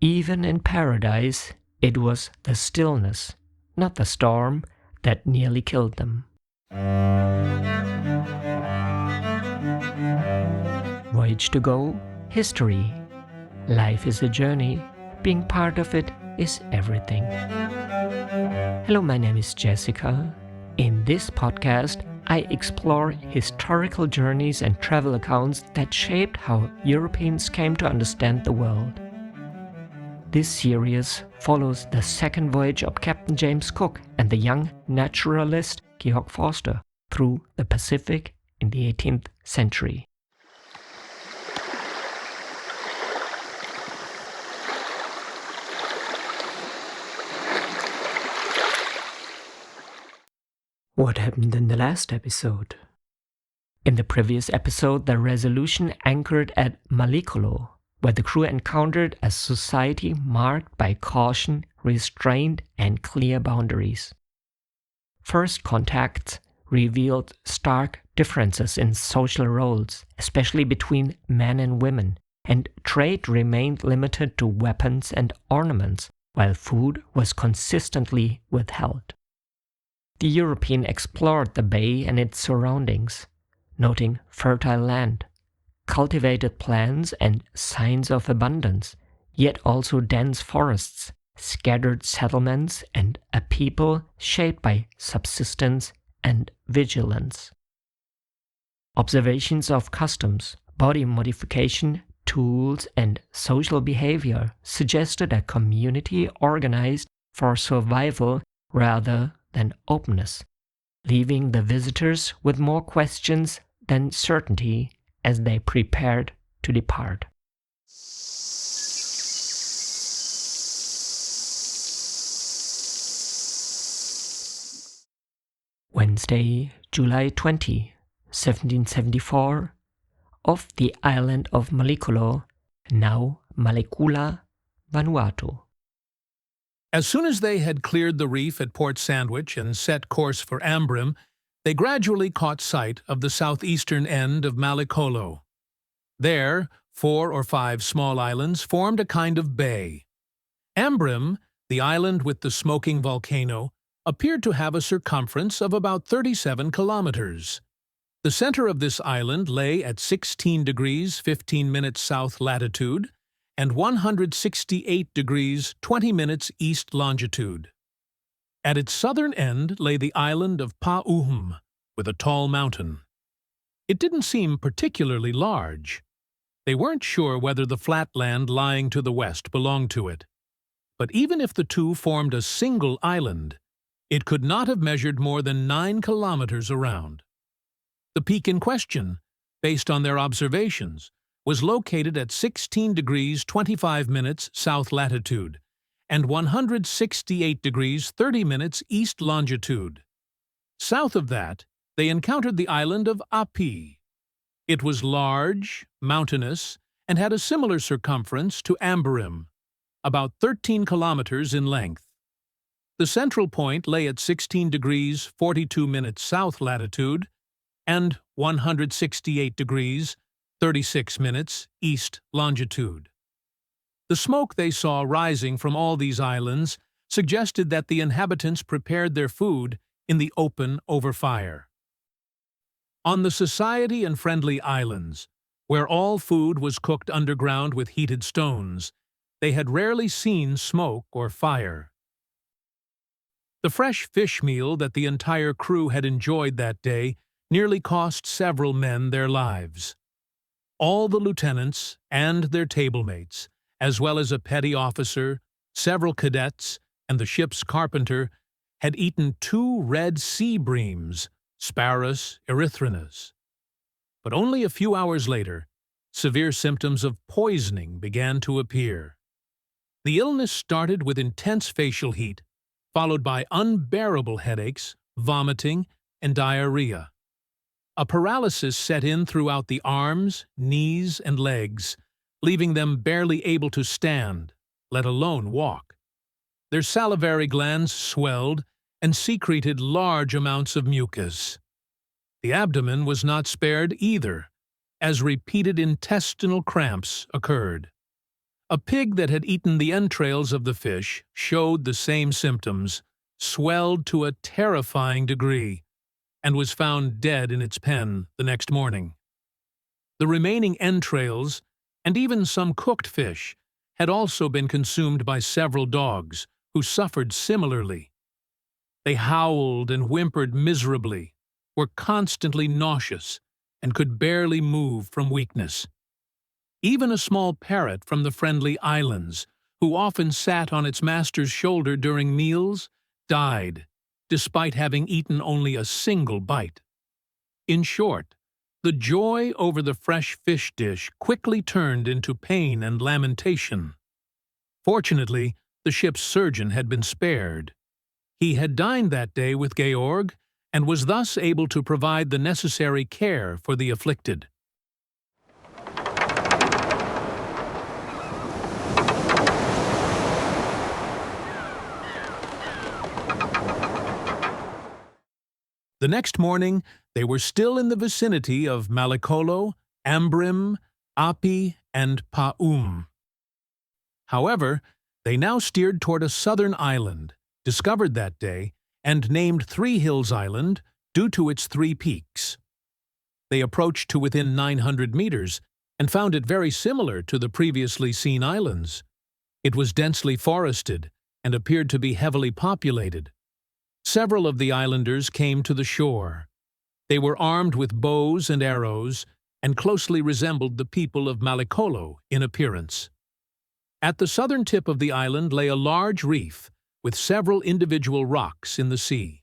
Even in paradise, it was the stillness, not the storm, that nearly killed them. Voyage to go, history. Life is a journey. Being part of it is everything. Hello, my name is Jessica. In this podcast, I explore historical journeys and travel accounts that shaped how Europeans came to understand the world. This series follows the second voyage of Captain James Cook and the young naturalist Georg Forster through the Pacific in the 18th century. What happened in the last episode? In the previous episode, the Resolution anchored at Mallicolo, where the crew encountered a society marked by caution, restraint, and clear boundaries. First contacts revealed stark differences in social roles, especially between men and women, and trade remained limited to weapons and ornaments, while food was consistently withheld. The European explored the bay and its surroundings, noting fertile land, cultivated plants and signs of abundance, yet also dense forests, scattered settlements, and a people shaped by subsistence and vigilance. Observations of customs, body modification, tools, and social behavior suggested a community organized for survival rather than openness, leaving the visitors with more questions than certainty as they prepared to depart. Wednesday, July 20, 1774, off the island of Mallicolo, now Mallicula, Vanuatu. As soon as they had cleared the reef at Port Sandwich and set course for Ambrym, they gradually caught sight of the southeastern end of Mallicolo. There, 4 or 5 small islands formed a kind of bay. Ambrym, the island with the smoking volcano, appeared to have a circumference of about 37 kilometers. The center of this island lay at 16 degrees 15 minutes south latitude and 168 degrees 20 minutes east longitude. At its southern end lay the island of Pa-uhm, with a tall mountain. It didn't seem particularly large. They weren't sure whether the flat land lying to the west belonged to it. But even if the two formed a single island, it could not have measured more than 9 kilometers around. The peak in question, based on their observations, was located at 16 degrees 25 minutes south latitude and 168 degrees 30 minutes east longitude. South of that, they encountered the island of Apih. It was large, mountainous, and had a similar circumference to Ambrym, about 13 kilometers in length. The central point lay at 16 degrees 42 minutes south latitude and 168 degrees 36 minutes east longitude. The smoke they saw rising from all these islands suggested that the inhabitants prepared their food in the open over fire. On the Society and Friendly Islands, where all food was cooked underground with heated stones, they had rarely seen smoke or fire. The fresh fish meal that the entire crew had enjoyed that day nearly cost several men their lives. All the lieutenants and their tablemates, as well as a petty officer, several cadets, and the ship's carpenter, had eaten 2 red sea breams, Sparus erythrinus. But only a few hours later, severe symptoms of poisoning began to appear. The illness started with intense facial heat, followed by unbearable headaches, vomiting, and diarrhea. A paralysis set in throughout the arms, knees, and legs, leaving them barely able to stand, let alone walk. Their salivary glands swelled and secreted large amounts of mucus. The abdomen was not spared either, as repeated intestinal cramps occurred. A pig that had eaten the entrails of the fish showed the same symptoms, swelled to a terrifying degree, and was found dead in its pen the next morning. The remaining entrails, and even some cooked fish, had also been consumed by several dogs, who suffered similarly. They howled and whimpered miserably, were constantly nauseous, and could barely move from weakness. Even a small parrot from the Friendly Islands, who often sat on its master's shoulder during meals, died, despite having eaten only a single bite. In short, the joy over the fresh fish dish quickly turned into pain and lamentation. Fortunately, the ship's surgeon had been spared. He had dined that day with Georg and was thus able to provide the necessary care for the afflicted. The next morning, they were still in the vicinity of Mallicolo, Ambrym, Apih, and Pa-uhm. However, they now steered toward a southern island, discovered that day, and named Three Hills Island due to its 3 peaks. They approached to within 900 meters and found it very similar to the previously seen islands. It was densely forested and appeared to be heavily populated. Several of the islanders came to the shore. They were armed with bows and arrows and closely resembled the people of Mallicolo in appearance. At the southern tip of the island lay a large reef with several individual rocks in the sea.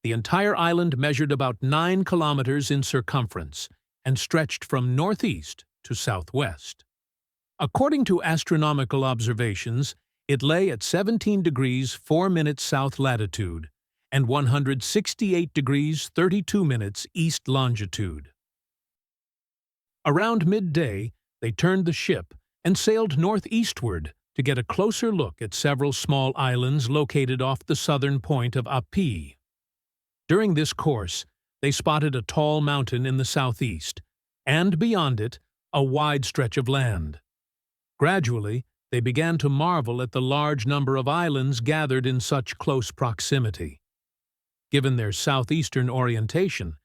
The entire island measured about 9 kilometers in circumference and stretched from northeast to southwest. According to astronomical observations, it lay at 17 degrees 4 minutes south latitude and 168 degrees 32 minutes east longitude. Around midday, they turned the ship and sailed northeastward to get a closer look at several small islands located off the southern point of Apih. During this course, they spotted a tall mountain in the southeast, and beyond it, a wide stretch of land. Gradually, they began to marvel at the large number of islands gathered in such close proximity. Given their southeastern orientation,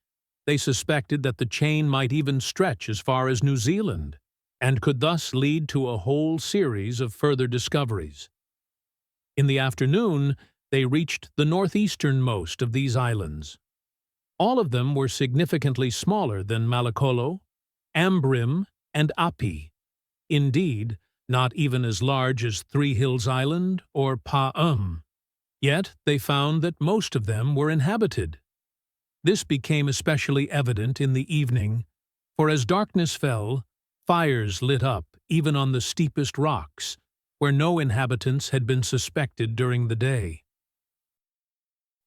they suspected that the chain might even stretch as far as New Zealand, and could thus lead to a whole series of further discoveries. In the afternoon, they reached the northeasternmost of these islands. All of them were significantly smaller than Mallicolo, Ambrym, and Apih. Indeed, not even as large as Three Hills Island or Pa-uhm. Yet they found that most of them were inhabited. This became especially evident in the evening, for as darkness fell, fires lit up even on the steepest rocks, where no inhabitants had been suspected during the day.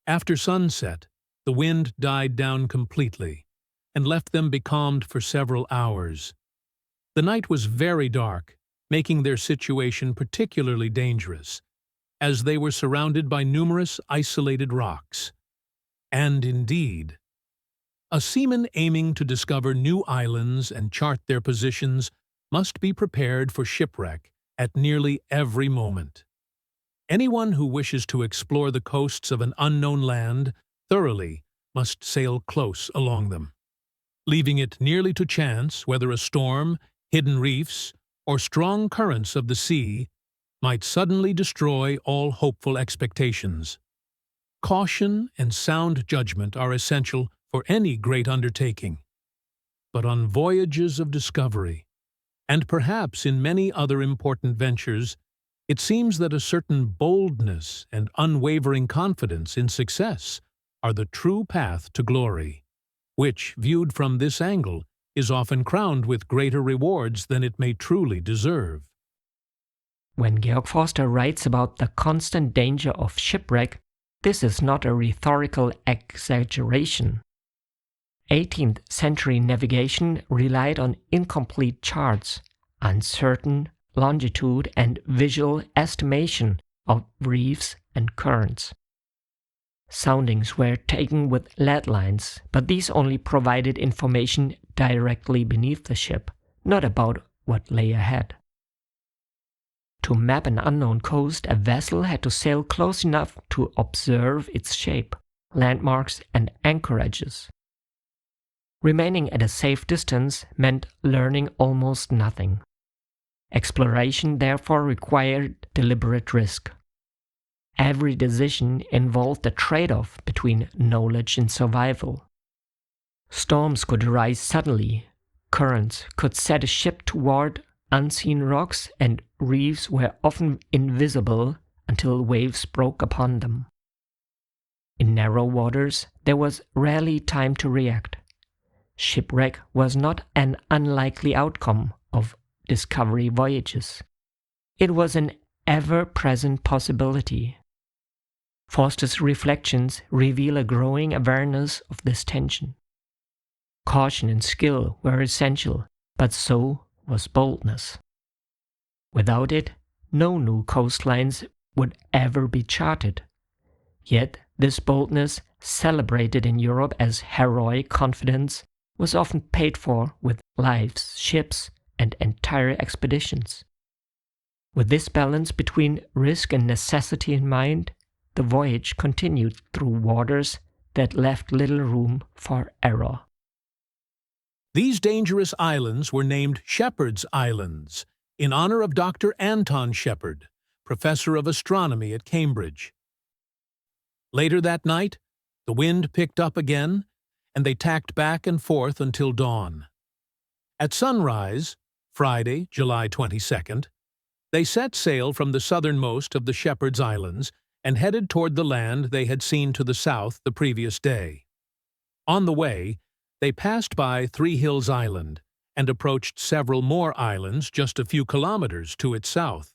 After sunset, the wind died down completely and left them becalmed for several hours. The night was very dark, making their situation particularly dangerous, as they were surrounded by numerous isolated rocks. And indeed, a seaman aiming to discover new islands and chart their positions must be prepared for shipwreck at nearly every moment. Anyone who wishes to explore the coasts of an unknown land thoroughly must sail close along them, leaving it nearly to chance whether a storm, hidden reefs, or strong currents of the sea might suddenly destroy all hopeful expectations. Caution and sound judgment are essential for any great undertaking. But on voyages of discovery, and perhaps in many other important ventures, it seems that a certain boldness and unwavering confidence in success are the true path to glory, which, viewed from this angle, is often crowned with greater rewards than it may truly deserve. When Georg Forster writes about the constant danger of shipwreck, this is not a rhetorical exaggeration. 18th century navigation relied on incomplete charts, uncertain longitude, and visual estimation of reefs and currents. Soundings were taken with lead lines, but these only provided information directly beneath the ship, not about what lay ahead. To map an unknown coast, a vessel had to sail close enough to observe its shape, landmarks, and anchorages. Remaining at a safe distance meant learning almost nothing. Exploration therefore required deliberate risk. Every decision involved a trade-off between knowledge and survival. Storms could arise suddenly, currents could set a ship toward unseen rocks, and reefs were often invisible until waves broke upon them. In narrow waters, there was rarely time to react. Shipwreck was not an unlikely outcome of discovery voyages. It was an ever-present possibility. Forster's reflections reveal a growing awareness of this tension. Caution and skill were essential, but so was boldness. Without it, no new coastlines would ever be charted. Yet this boldness, celebrated in Europe as heroic confidence, was often paid for with lives, ships, and entire expeditions. With this balance between risk and necessity in mind, the voyage continued through waters that left little room for error. These dangerous islands were named Shepherd's Islands, in honor of Dr. Anton Shepherd, professor of astronomy at Cambridge. Later that night, the wind picked up again, and they tacked back and forth until dawn. At sunrise, Friday, July 22nd, they set sail from the southernmost of the Shepherd's Islands and headed toward the land they had seen to the south the previous day. On the way, they passed by Three Hills Island and approached several more islands just a few kilometers to its south.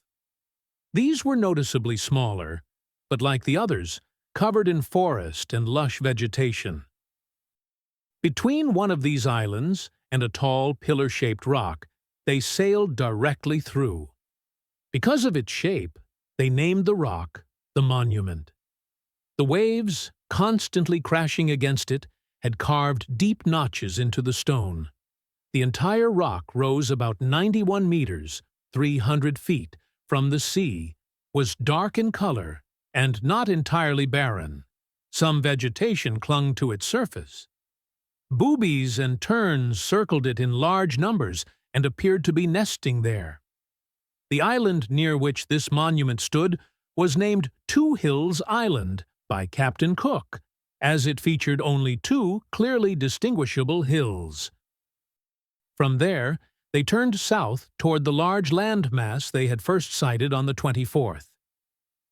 These were noticeably smaller, but like the others, covered in forest and lush vegetation. Between one of these islands and a tall pillar-shaped rock, they sailed directly through. Because of its shape, they named the rock the Monument. The waves, constantly crashing against it, had carved deep notches into the stone. The entire rock rose about 91 meters, 300 feet, from the sea, was dark in color, and not entirely barren. Some vegetation clung to its surface. Boobies and terns circled it in large numbers and appeared to be nesting there. The island near which this monument stood was named Two Hills Island by Captain Cook, as it featured only two clearly distinguishable hills. From there, they turned south toward the large land mass they had first sighted on the 24th.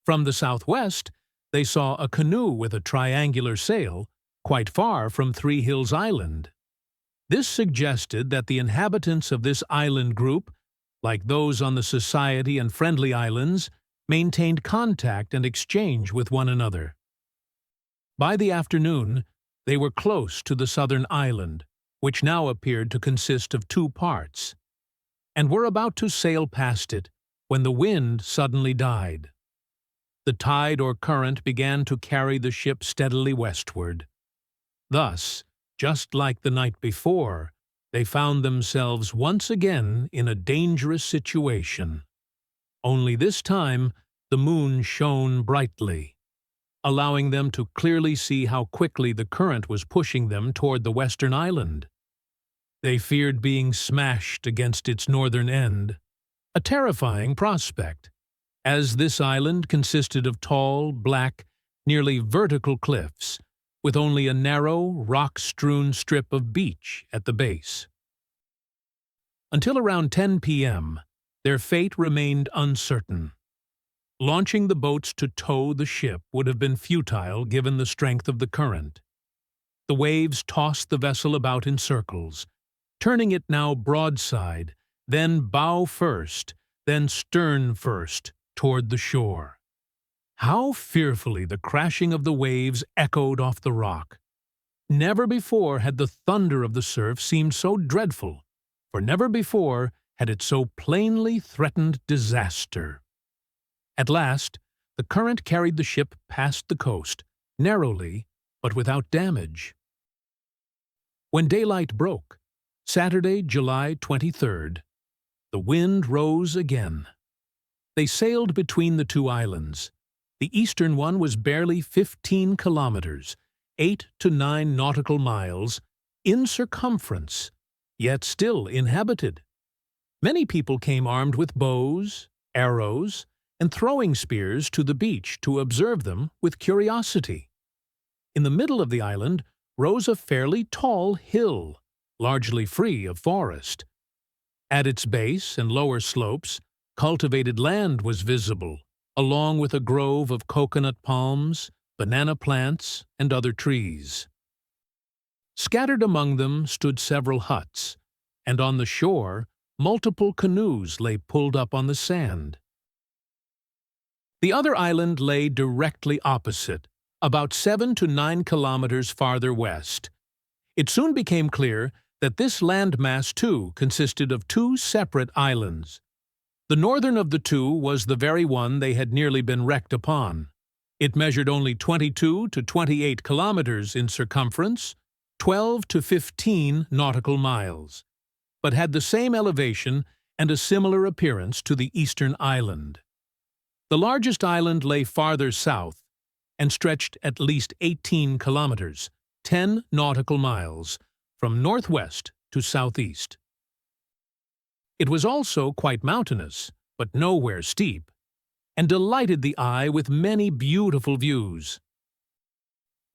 From the southwest, they saw a canoe with a triangular sail, quite far from Three Hills Island. This suggested that the inhabitants of this island group, like those on the Society and Friendly Islands, maintained contact and exchange with one another. By the afternoon, they were close to the southern island, which now appeared to consist of two parts, and were about to sail past it when the wind suddenly died. The tide or current began to carry the ship steadily westward. Thus, just like the night before, they found themselves once again in a dangerous situation. Only this time, the moon shone brightly, allowing them to clearly see how quickly the current was pushing them toward the western island. They feared being smashed against its northern end, a terrifying prospect, as this island consisted of tall, black, nearly vertical cliffs, with only a narrow, rock-strewn strip of beach at the base. Until around 10 p.m., their fate remained uncertain. Launching the boats to tow the ship would have been futile given the strength of the current. The waves tossed the vessel about in circles, turning it now broadside, then bow first, then stern first, toward the shore. How fearfully the crashing of the waves echoed off the rock! Never before had the thunder of the surf seemed so dreadful, for never before had it so plainly threatened disaster. At last, the current carried the ship past the coast, narrowly, but without damage. When daylight broke, Saturday, July 23rd, the wind rose again. They sailed between the two islands. The eastern one was barely 15 kilometers, 8 to 9 nautical miles, in circumference, yet still inhabited. Many people came armed with bows, arrows, and throwing spears to the beach to observe them with curiosity. In the middle of the island rose a fairly tall hill, largely free of forest. At its base and lower slopes, cultivated land was visible, along with a grove of coconut palms, banana plants, and other trees. Scattered among them stood several huts, and on the shore, multiple canoes lay pulled up on the sand. The other island lay directly opposite, about 7 to 9 kilometers farther west. It soon became clear that this landmass, too, consisted of two separate islands. The northern of the two was the very one they had nearly been wrecked upon. It measured only 22 to 28 kilometers in circumference, 12 to 15 nautical miles, but had the same elevation and a similar appearance to the eastern island. The largest island lay farther south and stretched at least 18 kilometers, 10 nautical miles, from northwest to southeast. It was also quite mountainous, but nowhere steep, and delighted the eye with many beautiful views.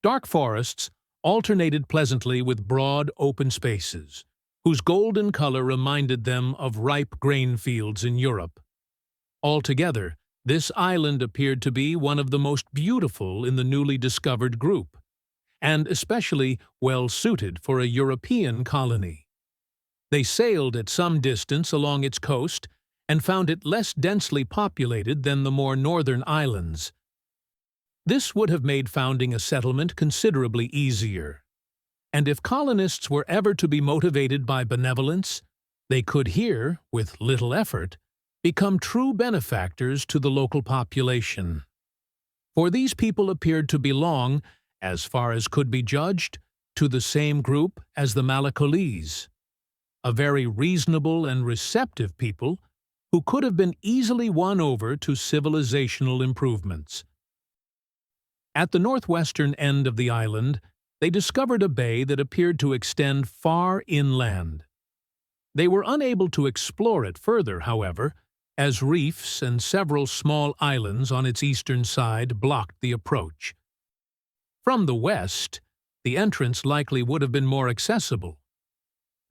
Dark forests alternated pleasantly with broad open spaces, whose golden color reminded them of ripe grain fields in Europe. Altogether, this island appeared to be one of the most beautiful in the newly discovered group, and especially well suited for a European colony. They sailed at some distance along its coast and found it less densely populated than the more northern islands. This would have made founding a settlement considerably easier. And if colonists were ever to be motivated by benevolence, they could here, with little effort, become true benefactors to the local population. For these people appeared to belong, as far as could be judged, to the same group as the Mallicolese, a very reasonable and receptive people who could have been easily won over to civilizational improvements. At the northwestern end of the island, they discovered a bay that appeared to extend far inland. They were unable to explore it further, however, as reefs and several small islands on its eastern side blocked the approach. From the west, the entrance likely would have been more accessible.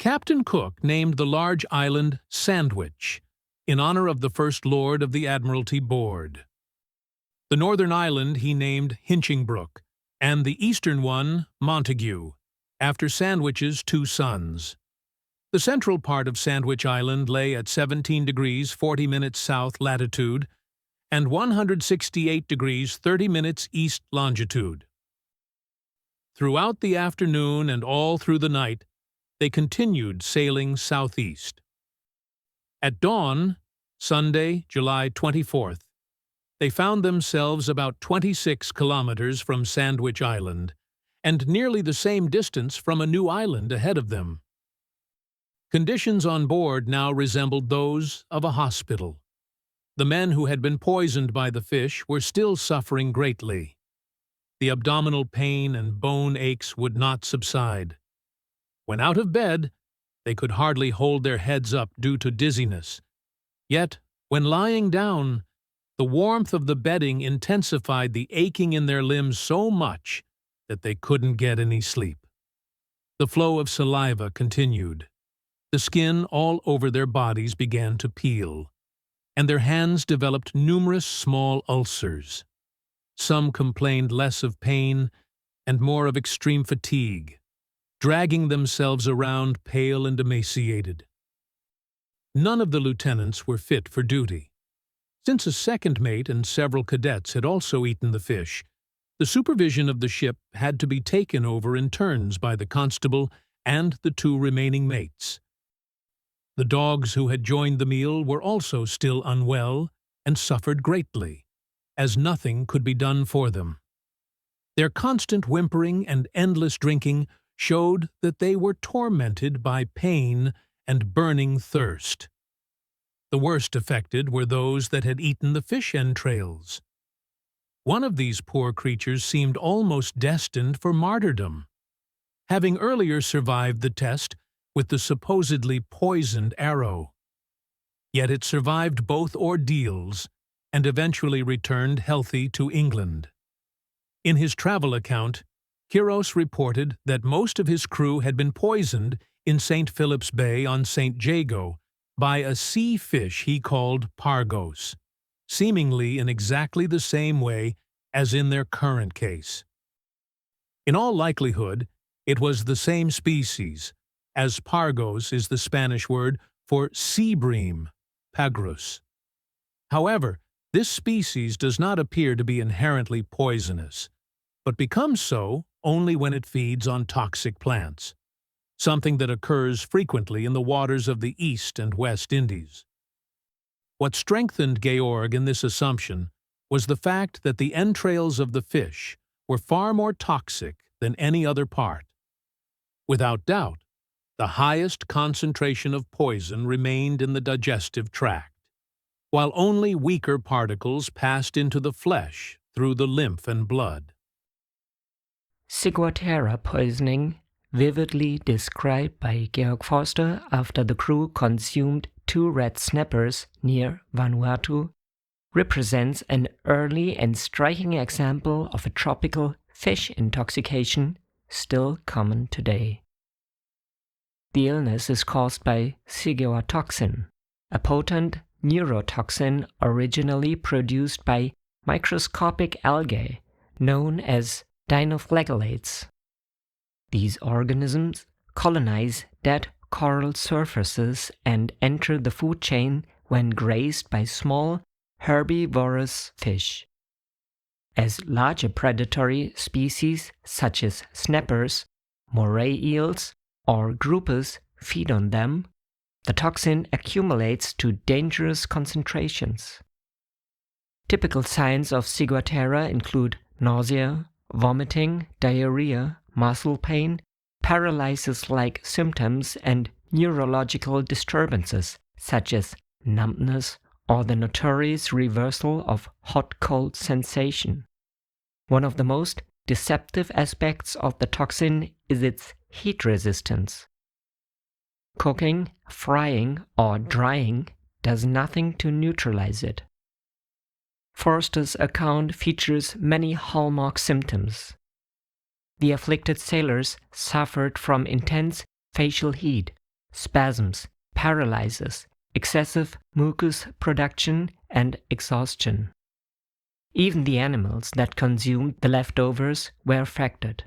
Captain Cook named the large island Sandwich, in honor of the First Lord of the Admiralty Board. The northern island he named Hinchingbrook, and the eastern one Montague, after Sandwich's two sons. The central part of Sandwich Island lay at 17 degrees 40 minutes south latitude and 168 degrees 30 minutes east longitude. Throughout the afternoon and all through the night, they continued sailing southeast. At dawn, Sunday, July 24th, they found themselves about 26 kilometers from Sandwich Island and nearly the same distance from a new island ahead of them. Conditions on board now resembled those of a hospital. The men who had been poisoned by the fish were still suffering greatly. The abdominal pain and bone aches would not subside. When out of bed, they could hardly hold their heads up due to dizziness. Yet, when lying down, the warmth of the bedding intensified the aching in their limbs so much that they couldn't get any sleep. The flow of saliva continued. The skin all over their bodies began to peel, and their hands developed numerous small ulcers. Some complained less of pain and more of extreme fatigue, dragging themselves around pale and emaciated. None of the lieutenants were fit for duty. Since a second mate and several cadets had also eaten the fish, the supervision of the ship had to be taken over in turns by the constable and the two remaining mates. The dogs who had joined the meal were also still unwell and suffered greatly, as nothing could be done for them. Their constant whimpering and endless drinking showed that they were tormented by pain and burning thirst. The worst affected were those that had eaten the fish entrails. One of these poor creatures seemed almost destined for martyrdom, having earlier survived the test with the supposedly poisoned arrow. Yet it survived both ordeals and eventually returned healthy to England. In his travel account, Quiros reported that most of his crew had been poisoned in St. Philip's Bay on St. Jago by a sea fish he called pargos, seemingly in exactly the same way as in their current case. In all likelihood, it was the same species, as pargos is the Spanish word for sea bream, pagrus. However, this species does not appear to be inherently poisonous, but becomes so only when it feeds on toxic plants, something that occurs frequently in the waters of the East and West Indies. What strengthened Georg in this assumption was the fact that the entrails of the fish were far more toxic than any other part. Without doubt, the highest concentration of poison remained in the digestive tract, while only weaker particles passed into the flesh through the lymph and blood. Ciguatera poisoning, vividly described by Georg Forster after the crew consumed 2 red snappers near Vanuatu, represents an early and striking example of a tropical fish intoxication still common today. The illness is caused by ciguatoxin, a potent neurotoxin originally produced by microscopic algae known as dinoflagellates. These organisms colonize dead coral surfaces and enter the food chain when grazed by small herbivorous fish. As larger predatory species such as snappers, moray eels, or groupers feed on them, the toxin accumulates to dangerous concentrations. Typical signs of ciguatera include nausea, vomiting, diarrhea, muscle pain, paralysis-like symptoms, and neurological disturbances such as numbness or the notorious reversal of hot-cold sensation. One of the most deceptive aspects of the toxin is its heat resistance. Cooking, frying, or drying does nothing to neutralize it. Forster's account features many hallmark symptoms. The afflicted sailors suffered from intense facial heat, spasms, paralysis, excessive mucus production, and exhaustion. Even the animals that consumed the leftovers were affected.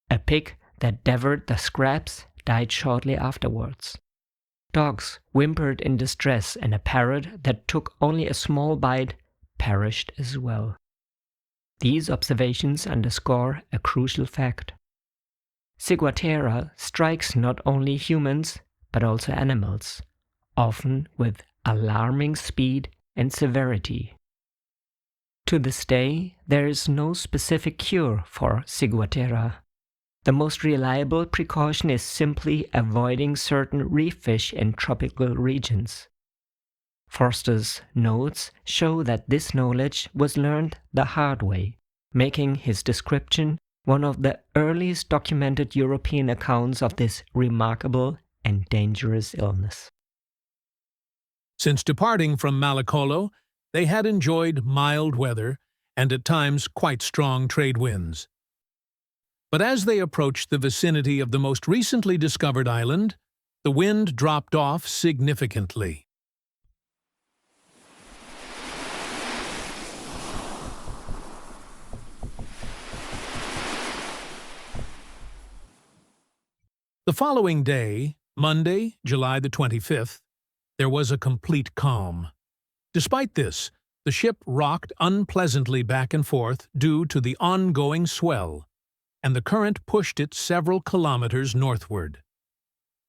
A pig that devoured the scraps died shortly afterwards. Dogs whimpered in distress, and a parrot that took only a small bite perished as well. These observations underscore a crucial fact. Ciguatera strikes not only humans, but also animals, often with alarming speed and severity. To this day, there is no specific cure for ciguatera. The most reliable precaution is simply avoiding certain reef fish in tropical regions. Forster's notes show that this knowledge was learned the hard way, making his description one of the earliest documented European accounts of this remarkable and dangerous illness. Since departing from Mallicolo, they had enjoyed mild weather and at times quite strong trade winds. But as they approached the vicinity of the most recently discovered island, the wind dropped off significantly. The following day, Monday, July the 25th, there was a complete calm. Despite this, the ship rocked unpleasantly back and forth due to the ongoing swell, and the current pushed it several kilometers northward.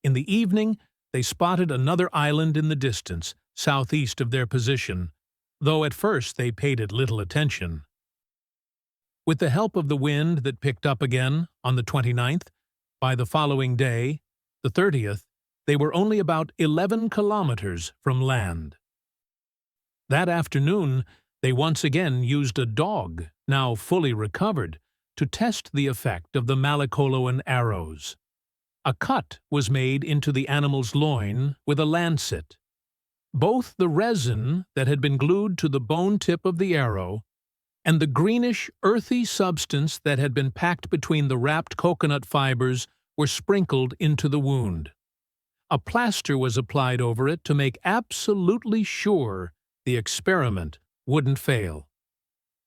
In the evening, they spotted another island in the distance, southeast of their position, though at first they paid it little attention. With the help of the wind that picked up again on the 29th, by the following day, the 30th, they were only about 11 kilometers from land. That afternoon, they once again used a dog, now fully recovered, to test the effect of the Mallicoloan arrows. A cut was made into the animal's loin with a lancet. Both the resin that had been glued to the bone tip of the arrow and the greenish, earthy substance that had been packed between the wrapped coconut fibers were sprinkled into the wound. A plaster was applied over it to make absolutely sure the experiment wouldn't fail.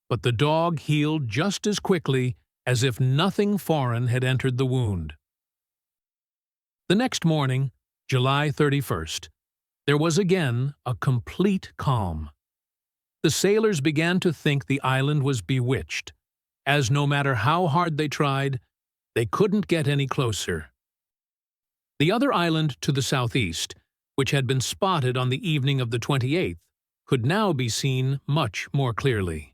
But the dog healed just as quickly as if nothing foreign had entered the wound. The next morning, July 31st, there was again a complete calm. The sailors began to think the island was bewitched, as no matter how hard they tried, they couldn't get any closer. The other island to the southeast, which had been spotted on the evening of the 28th, could now be seen much more clearly.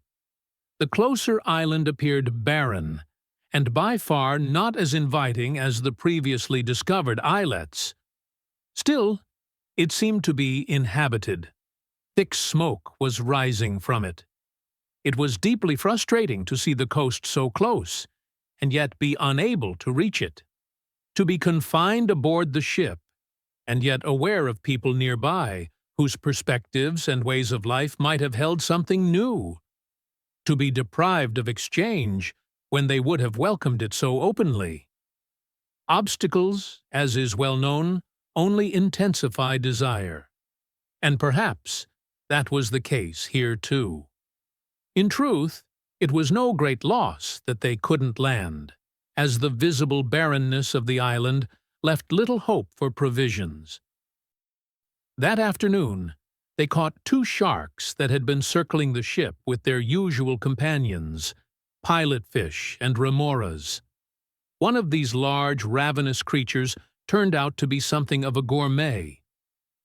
The closer island appeared barren, and by far not as inviting as the previously discovered islets. Still, it seemed to be inhabited. Thick smoke was rising from it. It was deeply frustrating to see the coast so close, and yet be unable to reach it. To be confined aboard the ship, and yet aware of people nearby whose perspectives and ways of life might have held something new. To be deprived of exchange when they would have welcomed it so openly. Obstacles, as is well known, only intensify desire. And perhaps that was the case here too. In truth, it was no great loss that they couldn't land, as the visible barrenness of the island left little hope for provisions. That afternoon, they caught 2 sharks that had been circling the ship with their usual companions, pilotfish and remoras. One of these large, ravenous creatures turned out to be something of a gourmet.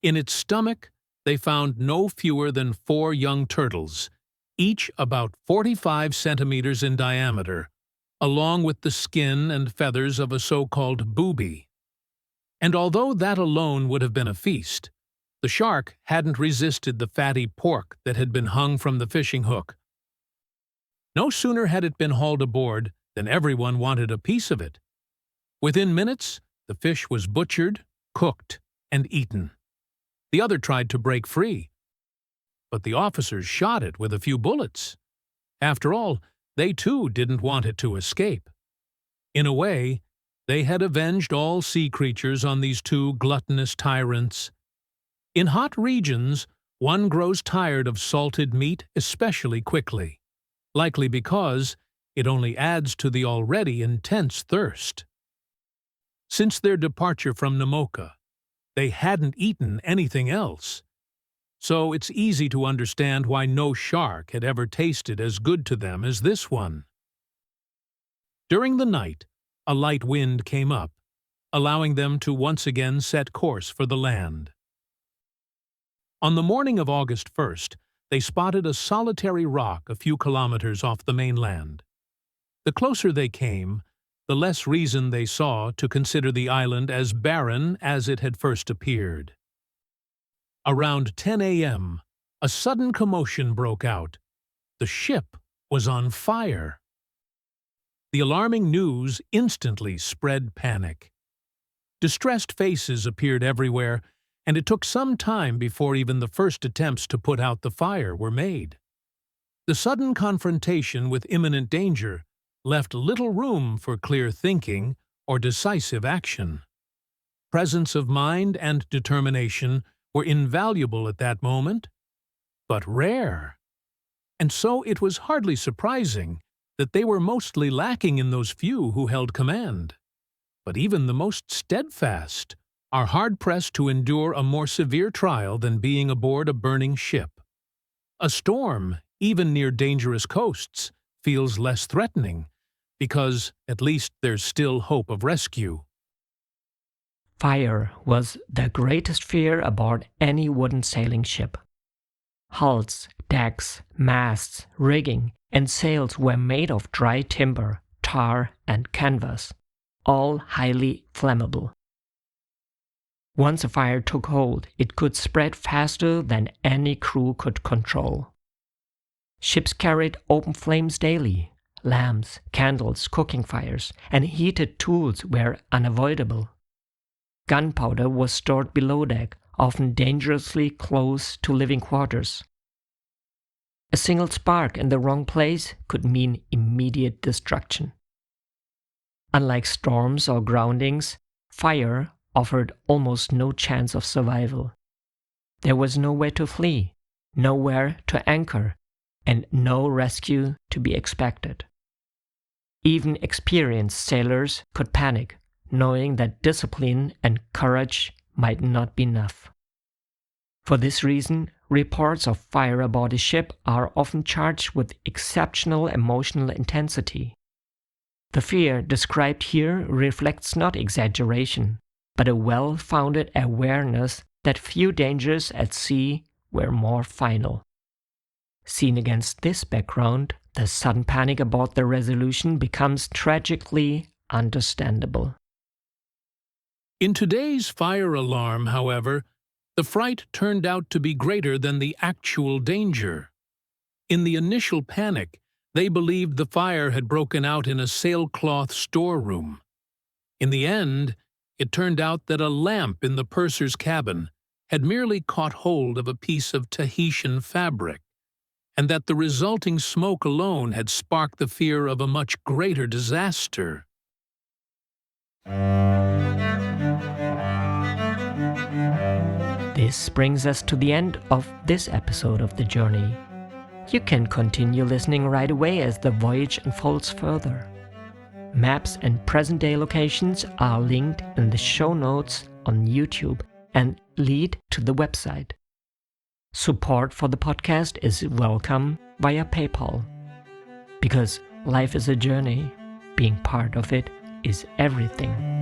In its stomach, they found no fewer than 4 young turtles, each about 45 centimeters in diameter, along with the skin and feathers of a so-called booby. And although that alone would have been a feast, the shark hadn't resisted the fatty pork that had been hung from the fishing hook. No sooner had it been hauled aboard than everyone wanted a piece of it. Within minutes, the fish was butchered, cooked, and eaten. The other tried to break free, but the officers shot it with a few bullets. After all, they too didn't want it to escape. In a way, they had avenged all sea creatures on these 2 gluttonous tyrants. In hot regions, one grows tired of salted meat especially quickly, likely because it only adds to the already intense thirst. Since their departure from Namoka, they hadn't eaten anything else, so it's easy to understand why no shark had ever tasted as good to them as this one. During the night, a light wind came up, allowing them to once again set course for the land. On the morning of August 1st, they spotted a solitary rock a few kilometers off the mainland. The closer they came, the less reason they saw to consider the island as barren as it had first appeared. Around 10 a.m., a sudden commotion broke out. The ship was on fire. The alarming news instantly spread panic. Distressed faces appeared everywhere, and it took some time before even the first attempts to put out the fire were made. The sudden confrontation with imminent danger left little room for clear thinking or decisive action. Presence of mind and determination were invaluable at that moment, but rare. And so it was hardly surprising that they were mostly lacking in those few who held command. But even the most steadfast are hard-pressed to endure a more severe trial than being aboard a burning ship. A storm, even near dangerous coasts, feels less threatening, because at least there's still hope of rescue. Fire was the greatest fear aboard any wooden sailing ship. Hulls, decks, masts, rigging, and sails were made of dry timber, tar, and canvas, all highly flammable. Once a fire took hold, it could spread faster than any crew could control. Ships carried open flames daily. Lamps, candles, cooking fires, and heated tools were unavoidable. Gunpowder was stored below deck, often dangerously close to living quarters. A single spark in the wrong place could mean immediate destruction. Unlike storms or groundings, fire offered almost no chance of survival. There was nowhere to flee, nowhere to anchor, and no rescue to be expected. Even experienced sailors could panic, knowing that discipline and courage might not be enough. For this reason, reports of fire aboard a ship are often charged with exceptional emotional intensity. The fear described here reflects not exaggeration, but a well-founded awareness that few dangers at sea were more final. Seen against this background, the sudden panic aboard the Resolution becomes tragically understandable. In today's fire alarm, however, the fright turned out to be greater than the actual danger. In the initial panic, they believed the fire had broken out in a sailcloth storeroom. In the end, it turned out that a lamp in the purser's cabin had merely caught hold of a piece of Tahitian fabric, and that the resulting smoke alone had sparked the fear of a much greater disaster. This brings us to the end of this episode of The Journey. You can continue listening right away as the voyage unfolds further. Maps and present-day locations are linked in the show notes on YouTube and lead to the website. Support for the podcast is welcome via PayPal. Because life is a journey, being part of it is everything.